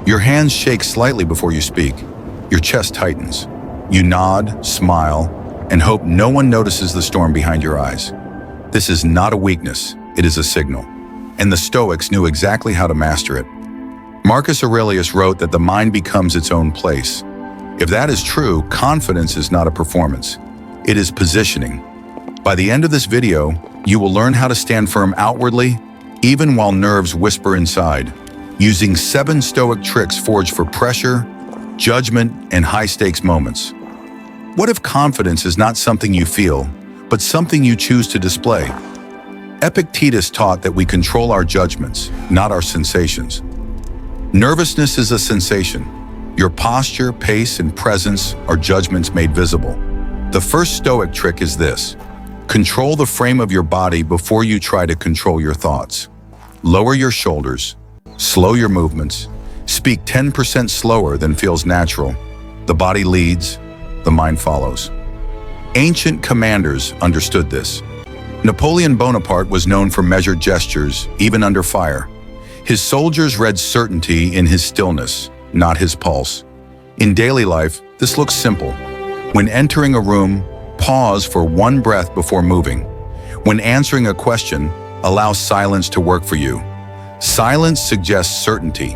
Your hands shake slightly before you speak. Your chest tightens. You nod, smile, and hope no one notices the storm behind your eyes. This is not a weakness, it is a signal. And the Stoics knew exactly how to master it. Marcus Aurelius wrote that the mind becomes its own place. If that is true, confidence is not a performance. It is positioning. By the end of this video, you will learn how to stand firm outwardly, even while nerves whisper inside, using 7 Stoic tricks forged for pressure, judgment, and high-stakes moments. What if confidence is not something you feel, but something you choose to display? Epictetus taught that we control our judgments, not our sensations. Nervousness is a sensation. Your posture, pace, and presence are judgments made visible. The first Stoic trick is this: control the frame of your body before you try to control your thoughts. Lower your shoulders, slow your movements, speak 10% slower than feels natural. The body leads, the mind follows. Ancient commanders understood this. Napoleon Bonaparte was known for measured gestures, even under fire. His soldiers read certainty in his stillness, not his pulse. In daily life, this looks simple. When entering a room, pause for one breath before moving. When answering a question, allow silence to work for you. Silence suggests certainty.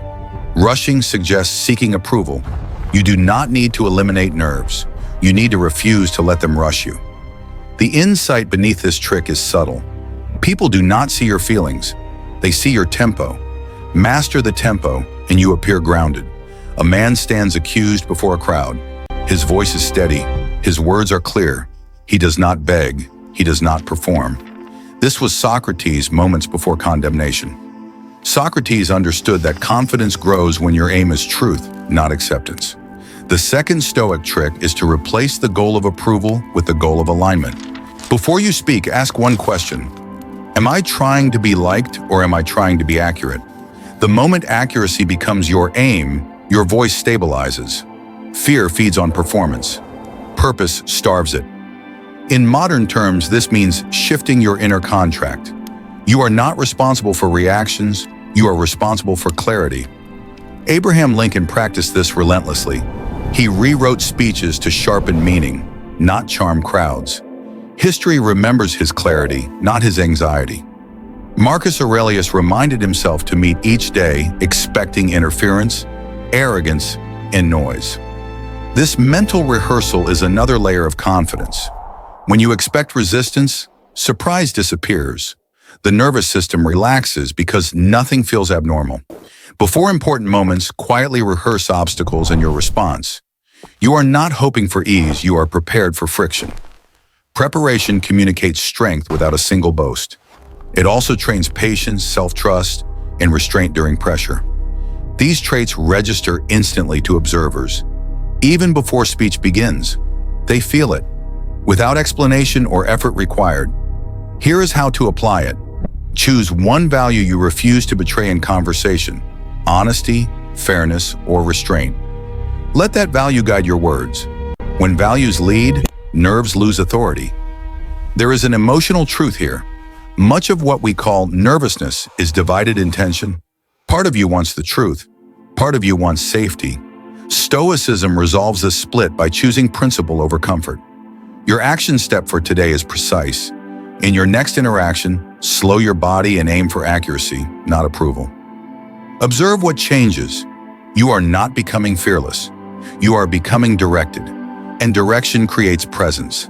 Rushing suggests seeking approval. You do not need to eliminate nerves. You need to refuse to let them rush you. The insight beneath this trick is subtle. People do not see your feelings. They see your tempo. Master the tempo, and you appear grounded. A man stands accused before a crowd. His voice is steady. His words are clear. He does not beg. He does not perform. This was Socrates moments before condemnation. Socrates understood that confidence grows when your aim is truth, not acceptance. The second Stoic trick is to replace the goal of approval with the goal of alignment. Before you speak, ask one question. Am I trying to be liked, or am I trying to be accurate? The moment accuracy becomes your aim, your voice stabilizes. Fear feeds on performance. Purpose starves it. In modern terms, this means shifting your inner contract. You are not responsible for reactions, you are responsible for clarity. Abraham Lincoln practiced this relentlessly. He rewrote speeches to sharpen meaning, not charm crowds. History remembers his clarity, not his anxiety. Marcus Aurelius reminded himself to meet each day expecting interference, arrogance, and noise. This mental rehearsal is another layer of confidence. When you expect resistance, surprise disappears. The nervous system relaxes because nothing feels abnormal. Before important moments, quietly rehearse obstacles and your response. You are not hoping for ease, you are prepared for friction. Preparation communicates strength without a single boast. It also trains patience, self-trust, and restraint during pressure. These traits register instantly to observers. Even before speech begins, they feel it, without explanation or effort required. Here is how to apply it. Choose one value you refuse to betray in conversation: honesty, fairness, or restraint. Let that value guide your words. When values lead, nerves lose authority. There is an emotional truth here. Much of what we call nervousness is divided intention. Part of you wants the truth. Part of you wants safety. Stoicism resolves this split by choosing principle over comfort. Your action step for today is precise. In your next interaction, slow your body and aim for accuracy, not approval. Observe what changes. You are not becoming fearless. You are becoming directed, and direction creates presence.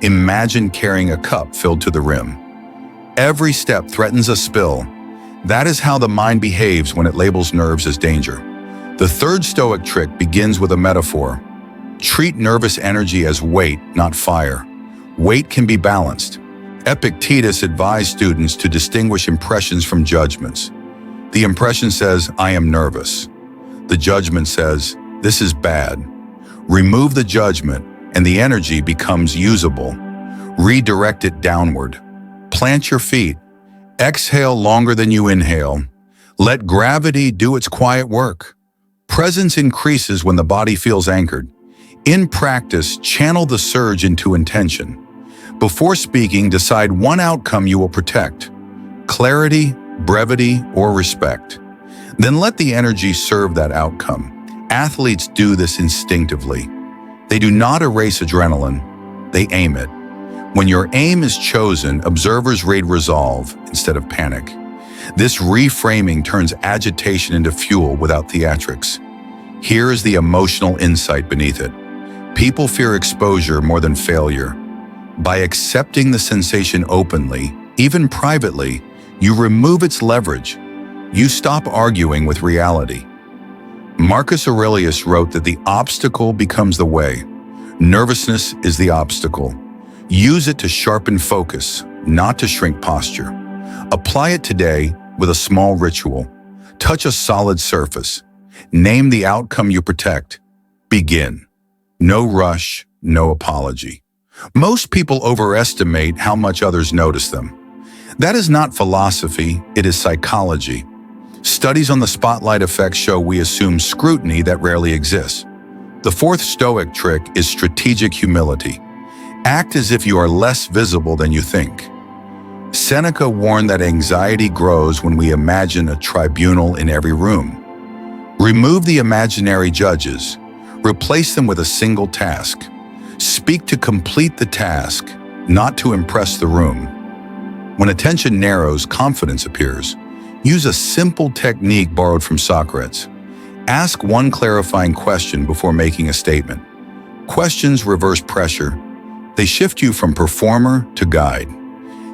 Imagine carrying a cup filled to the rim. Every step threatens a spill. That is how the mind behaves when it labels nerves as danger. The third Stoic trick begins with a metaphor. Treat nervous energy as weight, not fire. Weight can be balanced. Epictetus advised students to distinguish impressions from judgments. The impression says, "I am nervous." The judgment says, "This is bad." Remove the judgment, and the energy becomes usable. Redirect it downward. Plant your feet. Exhale longer than you inhale. Let gravity do its quiet work. Presence increases when the body feels anchored. In practice, channel the surge into intention. Before speaking, decide one outcome you will protect: clarity, brevity, or respect. Then let the energy serve that outcome. Athletes do this instinctively. They do not erase adrenaline, they aim it. When your aim is chosen, observers read resolve instead of panic. This reframing turns agitation into fuel without theatrics. Here is the emotional insight beneath it. People fear exposure more than failure. By accepting the sensation openly, even privately, you remove its leverage. You stop arguing with reality. Marcus Aurelius wrote that the obstacle becomes the way. Nervousness is the obstacle. Use it to sharpen focus, not to shrink posture. Apply it today with a small ritual. Touch a solid surface. Name the outcome you protect. Begin. No rush, no apology. Most people overestimate how much others notice them. That is not philosophy, it is psychology. Studies on the spotlight effect show we assume scrutiny that rarely exists. The fourth Stoic trick is strategic humility. Act as if you are less visible than you think. Seneca warned that anxiety grows when we imagine a tribunal in every room. Remove the imaginary judges. Replace them with a single task. Speak to complete the task, not to impress the room. When attention narrows, confidence appears. Use a simple technique borrowed from Socrates. Ask one clarifying question before making a statement. Questions reverse pressure. They shift you from performer to guide.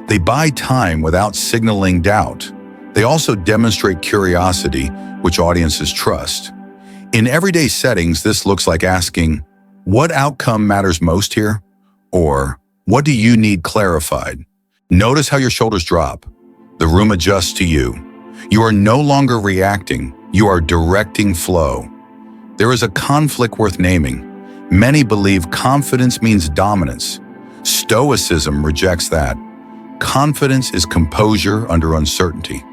They buy time without signaling doubt. They also demonstrate curiosity, which audiences trust. In everyday settings, this looks like asking, "What outcome matters most here?" Or, "What do you need clarified?" Notice how your shoulders drop. The room adjusts to you. You are no longer reacting, you are directing flow. There is a conflict worth naming. Many believe confidence means dominance. Stoicism rejects that. Confidence is composure under uncertainty.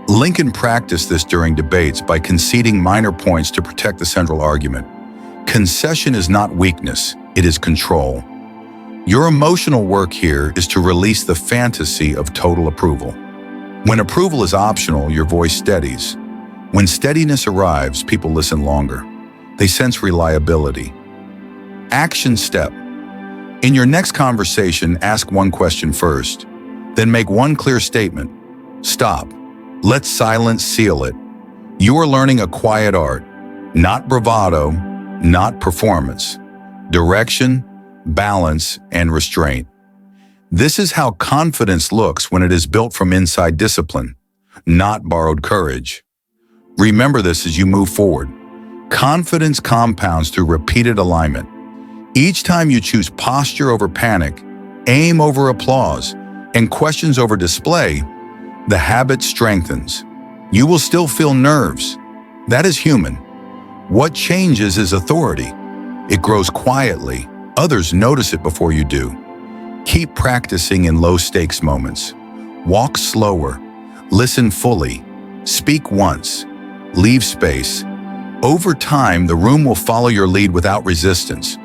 Lincoln practiced this during debates by conceding minor points to protect the central argument. Concession is not weakness, it is control. Your emotional work here is to release the fantasy of total approval. When approval is optional, your voice steadies. When steadiness arrives, people listen longer. They sense reliability. Action step. In your next conversation, ask one question first, then make one clear statement. Stop. Let silence seal it. You are learning a quiet art, not bravado, not performance. Direction, balance, and restraint. This is how confidence looks when it is built from inside discipline, not borrowed courage. Remember this as you move forward. Confidence compounds through repeated alignment. Each time you choose posture over panic, aim over applause, and questions over display, the habit strengthens. You will still feel nerves. That is human. What changes is authority. It grows quietly. Others notice it before you do. Keep practicing in low-stakes moments. Walk slower. Listen fully. Speak once. Leave space. Over time, the room will follow your lead without resistance.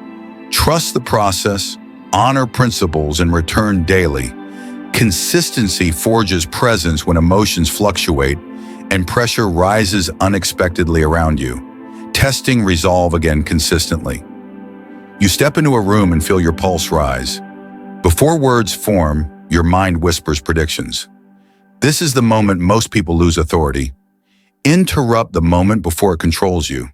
Trust the process, honor principles, and return daily. Consistency forges presence when emotions fluctuate and pressure rises unexpectedly around you. Testing resolve again consistently. You step into a room and feel your pulse rise. Before words form, your mind whispers predictions. This is the moment most people lose authority. Interrupt the moment before it controls you.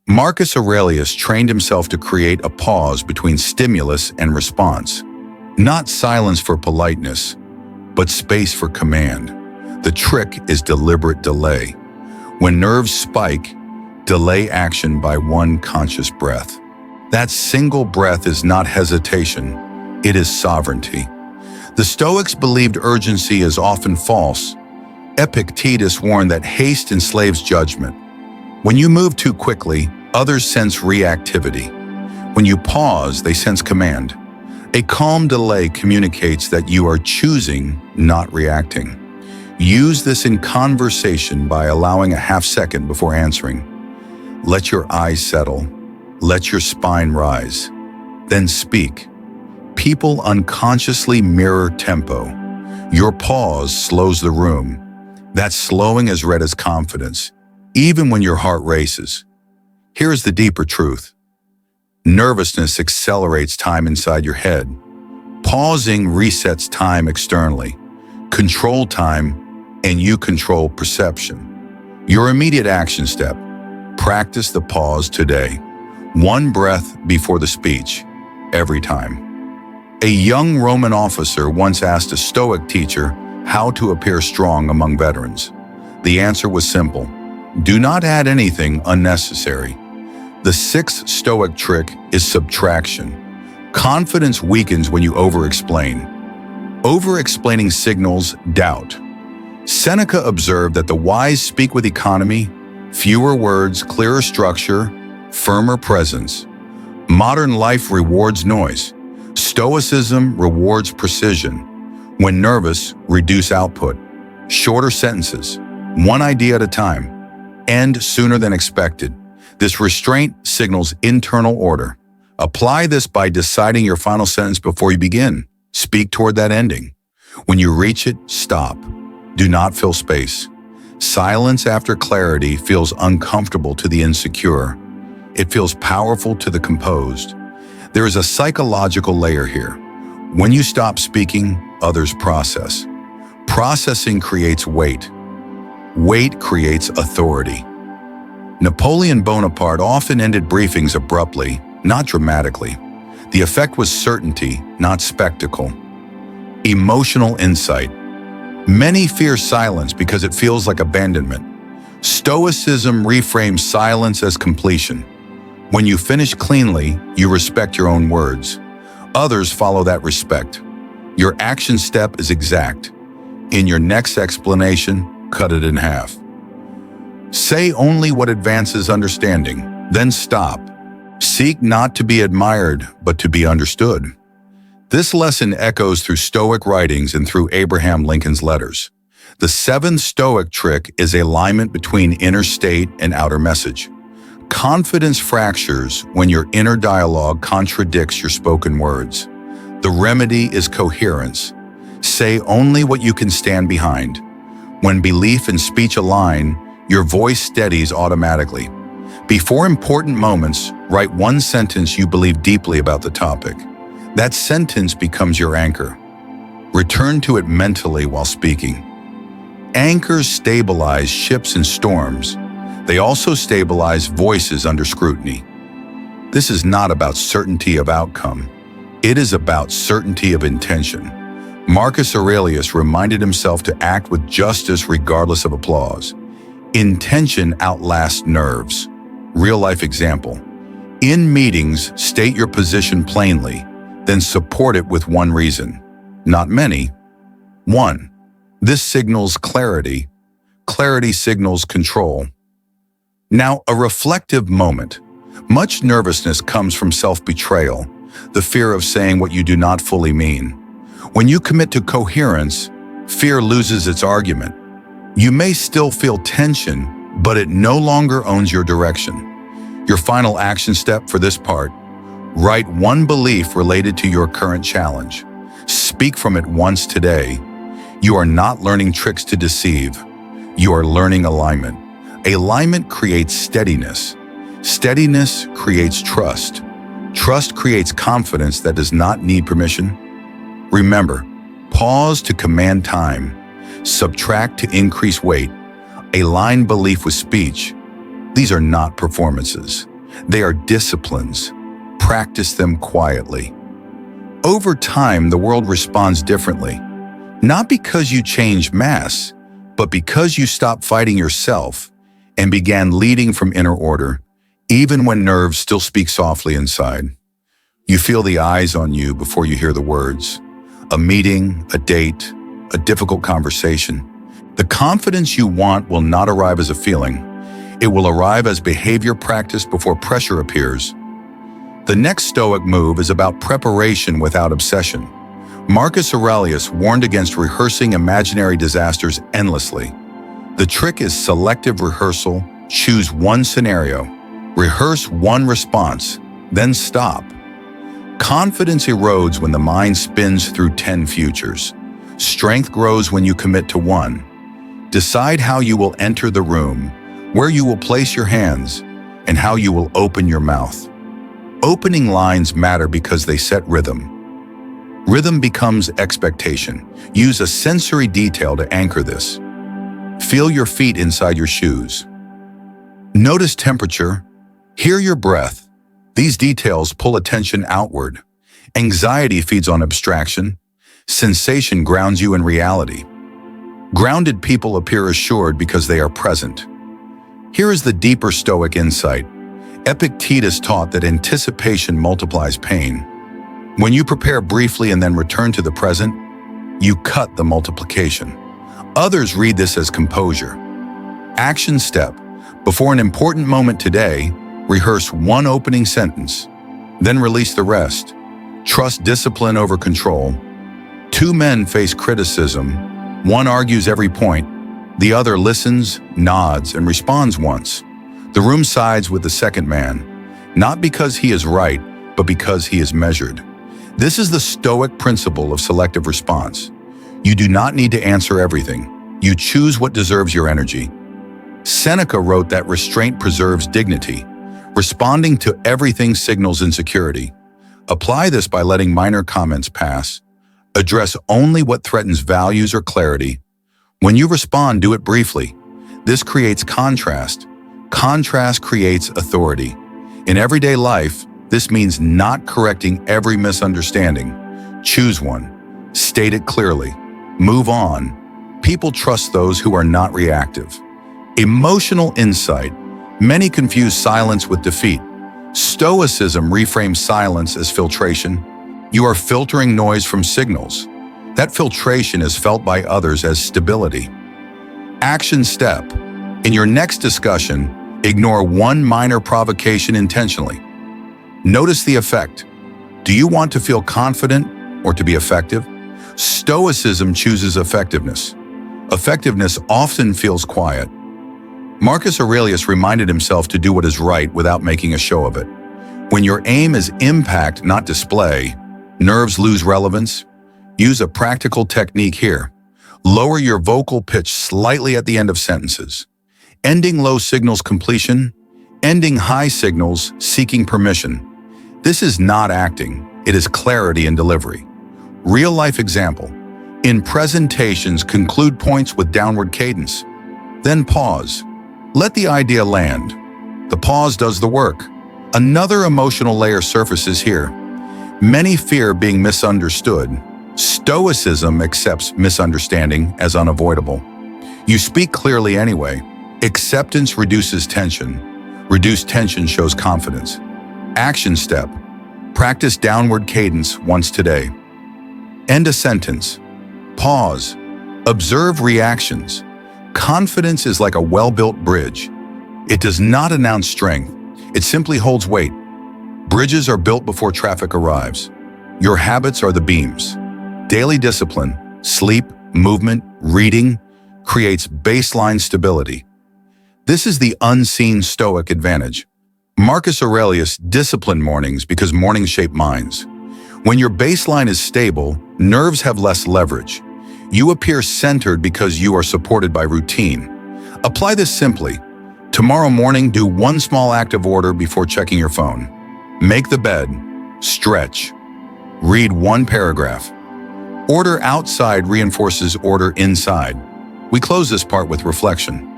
Marcus Aurelius trained himself to create a pause between stimulus and response. Not silence for politeness, but space for command. The trick is deliberate delay. When nerves spike, delay action by one conscious breath. That single breath is not hesitation, it is sovereignty. The Stoics believed urgency is often false. Epictetus warned that haste enslaves judgment. When you move too quickly, others sense reactivity. When you pause, they sense command. A calm delay communicates that you are choosing, not reacting. Use this in conversation by allowing a half second before answering. Let your eyes settle. Let your spine rise. Then speak. People unconsciously mirror tempo. Your pause slows the room. That slowing is read as confidence. even when your heart races. Here is the deeper truth. Nervousness accelerates time inside your head. Pausing resets time externally. Control time, and you control perception. Your immediate action step: practice the pause today. One breath before the speech, every time. A young Roman officer once asked a Stoic teacher how to appear strong among veterans. The answer was simple: do not add anything unnecessary. The sixth Stoic trick is subtraction. Confidence weakens when you over-explain. Over-explaining signals doubt. Seneca observed that the wise speak with economy, fewer words, clearer structure, firmer presence. Modern life rewards noise. Stoicism rewards precision. When nervous, reduce output. Shorter sentences, one idea at a time. End sooner than expected. This restraint signals internal order. Apply this by deciding your final sentence before you begin. Speak toward that ending. When you reach it, stop. Do not fill space. Silence after clarity feels uncomfortable to the insecure. It feels powerful to the composed. There is a psychological layer here. When you stop speaking, others process. Processing creates weight. Weight creates authority. Napoleon Bonaparte often ended briefings abruptly, not dramatically. The effect was certainty, not spectacle. Emotional insight. Many fear silence because it feels like abandonment. Stoicism reframes silence as completion. When you finish cleanly, you respect your own words. Others follow that respect. Your action step is exact. In your next explanation, cut it in half. Say only what advances understanding, then stop. Seek not to be admired, but to be understood. This lesson echoes through Stoic writings and through Abraham Lincoln's letters. The seventh Stoic trick is alignment between inner state and outer message. Confidence fractures when your inner dialogue contradicts your spoken words. The remedy is coherence. Say only what you can stand behind. When belief and speech align, your voice steadies automatically. Before important moments, write one sentence you believe deeply about the topic. That sentence becomes your anchor. Return to it mentally while speaking. Anchors stabilize ships in storms. They also stabilize voices under scrutiny. This is not about certainty of outcome. It is about certainty of intention. Marcus Aurelius reminded himself to act with justice regardless of applause. Intention outlasts nerves. Real-life example. In meetings, state your position plainly, then support it with one reason. Not many. One. This signals clarity. Clarity signals control. Now, a reflective moment. Much nervousness comes from self-betrayal, the fear of saying what you do not fully mean. When you commit to coherence, fear loses its argument. You may still feel tension, but it no longer owns your direction. Your final action step for this part: write one belief related to your current challenge. Speak from it once today. You are not learning tricks to deceive. You are learning alignment. Alignment creates steadiness. Steadiness creates trust. Trust creates confidence that does not need permission. Remember, pause to command time. Subtract to increase weight. Align belief with speech. These are not performances. They are disciplines. Practice them quietly. Over time, the world responds differently. Not because you changed mass, but because you stopped fighting yourself and began leading from inner order, even when nerves still speak softly inside. You feel the eyes on you before you hear the words. A meeting, a date, a difficult conversation. The confidence you want will not arrive as a feeling. It will arrive as behavior practice before pressure appears. The next Stoic move is about preparation without obsession. Marcus Aurelius warned against rehearsing imaginary disasters endlessly. The trick is selective rehearsal. Choose one scenario. Rehearse one response, then stop. Confidence erodes when the mind spins through 10 futures. Strength grows when you commit to one. Decide how you will enter the room. where you will place your hands, and how you will open your mouth. Opening lines matter because they set rhythm. Rhythm becomes expectation. Use a sensory detail to anchor this. Feel your feet inside your shoes. Notice temperature. Hear your breath. These details pull attention outward. Anxiety feeds on abstraction. Sensation grounds you in reality. Grounded people appear assured because they are present. Here is the deeper Stoic insight. Epictetus taught that anticipation multiplies pain. When you prepare briefly and then return to the present, you cut the multiplication. Others read this as composure. Action step. Before an important moment today, rehearse one opening sentence, then release the rest. Trust discipline over control. Two men face criticism. One argues every point. The other listens, nods, and responds once. The room sides with the second man, not because he is right, but because he is measured. This is the Stoic principle of selective response. You do not need to answer everything. You choose what deserves your energy. Seneca wrote that restraint preserves dignity. Responding to everything signals insecurity. Apply this by letting minor comments pass. Address only what threatens values or clarity. When you respond, do it briefly. This creates contrast. Contrast creates authority. In everyday life, this means not correcting every misunderstanding. Choose one. State it clearly. Move on. People trust those who are not reactive. Emotional insight. Many confuse silence with defeat. Stoicism reframes silence as filtration. You are filtering noise from signals. That filtration is felt by others as stability. Action step. In your next discussion, ignore one minor provocation intentionally. Notice the effect. Do you want to feel confident or to be effective? Stoicism chooses effectiveness. Effectiveness often feels quiet. Marcus Aurelius reminded himself to do what is right without making a show of it. When your aim is impact, not display, nerves lose relevance. Use a practical technique here. Lower your vocal pitch slightly at the end of sentences. Ending low signals completion. Ending high signals seeking permission. This is not acting, it is clarity in delivery. Real-life example. In presentations, conclude points with downward cadence. Then pause. Let the idea land. The pause does the work. Another emotional layer surfaces here. Many fear being misunderstood. Stoicism accepts misunderstanding as unavoidable. You speak clearly anyway. Acceptance reduces tension. Reduced tension shows confidence. Action step. Practice downward cadence once today. End a sentence. Pause. Observe reactions. Confidence is like a well-built bridge. It does not announce strength. It simply holds weight. Bridges are built before traffic arrives. Your habits are the beams. Daily discipline, sleep, movement, reading creates baseline stability. This is the unseen Stoic advantage. Marcus Aurelius disciplined mornings because mornings shape minds. When your baseline is stable, nerves have less leverage. You appear centered because you are supported by routine. Apply this simply. Tomorrow morning, do one small act of order before checking your phone. Make the bed. Stretch. Read one paragraph. Order outside reinforces order inside. We close this part with reflection.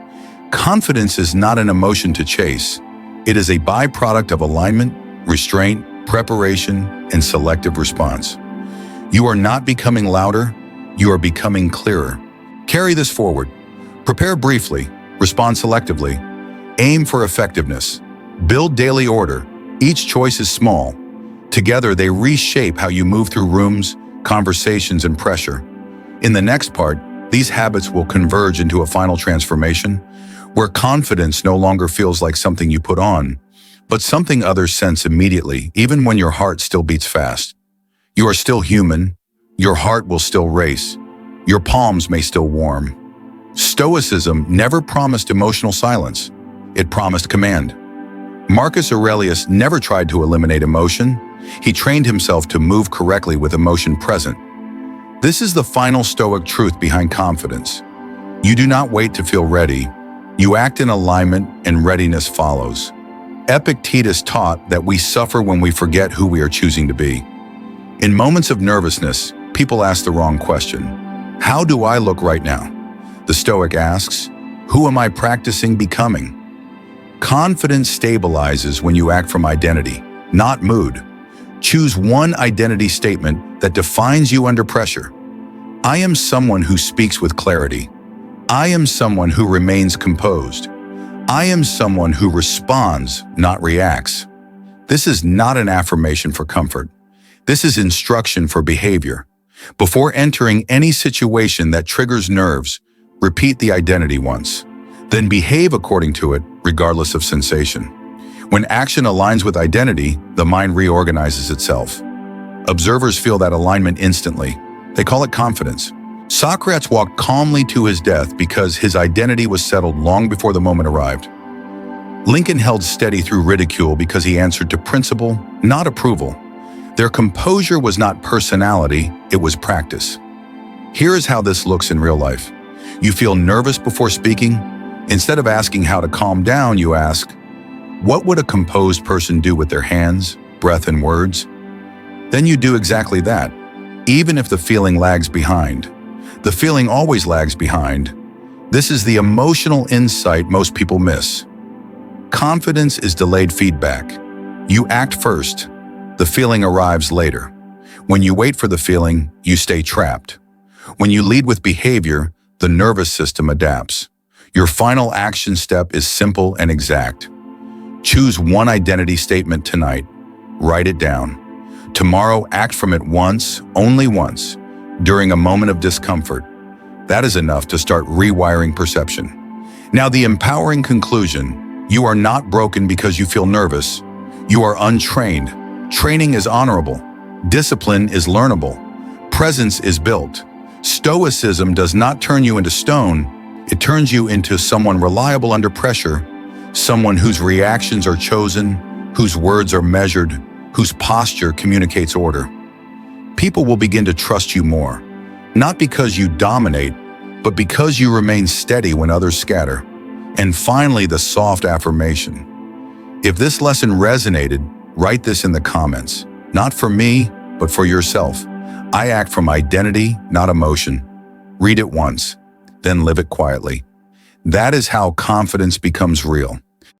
Confidence is not an emotion to chase. It is a byproduct of alignment, restraint, preparation, and selective response. You are not becoming louder, you are becoming clearer. Carry this forward. Prepare briefly, respond selectively, aim for effectiveness. Build daily order. Each choice is small. Together, they reshape how you move through rooms, conversations, and pressure. In the next part, these habits will converge into a final transformation where confidence no longer feels like something you put on, but something others sense immediately, even when your heart still beats fast. You are still human. Your heart will still race. Your palms may still warm. Stoicism never promised emotional silence. It promised command. Marcus Aurelius never tried to eliminate emotion. He trained himself to move correctly with emotion present. This is the final Stoic truth behind confidence. You do not wait to feel ready. You act in alignment and readiness follows. Epictetus taught that we suffer when we forget who we are choosing to be. In moments of nervousness, people ask the wrong question. How do I look right now? The Stoic asks, who am I practicing becoming? Confidence stabilizes when you act from identity, not mood. Choose one identity statement that defines you under pressure. I am someone who speaks with clarity. I am someone who remains composed. I am someone who responds, not reacts. This is not an affirmation for comfort. This is instruction for behavior. Before entering any situation that triggers nerves, repeat the identity once. Then behave according to it, regardless of sensation. When action aligns with identity, the mind reorganizes itself. Observers feel that alignment instantly. They call it confidence. Socrates walked calmly to his death because his identity was settled long before the moment arrived. Lincoln held steady through ridicule because he answered to principle, not approval. Their composure was not personality, it was practice. Here is how this looks in real life. You feel nervous before speaking? Instead of asking how to calm down, you ask, what would a composed person do with their hands, breath, and words? Then you do exactly that, even if the feeling lags behind. The feeling always lags behind. This is the emotional insight most people miss. Confidence is delayed feedback. You act first. The feeling arrives later. When you wait for the feeling, you stay trapped. When you lead with behavior, the nervous system adapts. Your final action step is simple and exact. Choose one identity statement tonight. Write it down. Tomorrow, act from it once, only once, during a moment of discomfort. That is enough to start rewiring perception. Now, the empowering conclusion: you are not broken because you feel nervous. You are untrained. Training is honorable. Discipline is learnable. Presence is built. Stoicism does not turn you into stone. It turns you into someone reliable under pressure, someone whose reactions are chosen, whose words are measured, whose posture communicates order. People will begin to trust you more, not because you dominate, but because you remain steady when others scatter. And finally, the soft affirmation. If this lesson resonated, write this in the comments. Not for me, but for yourself. I act from identity, not emotion. Read it once, then live it quietly. That is how confidence becomes real.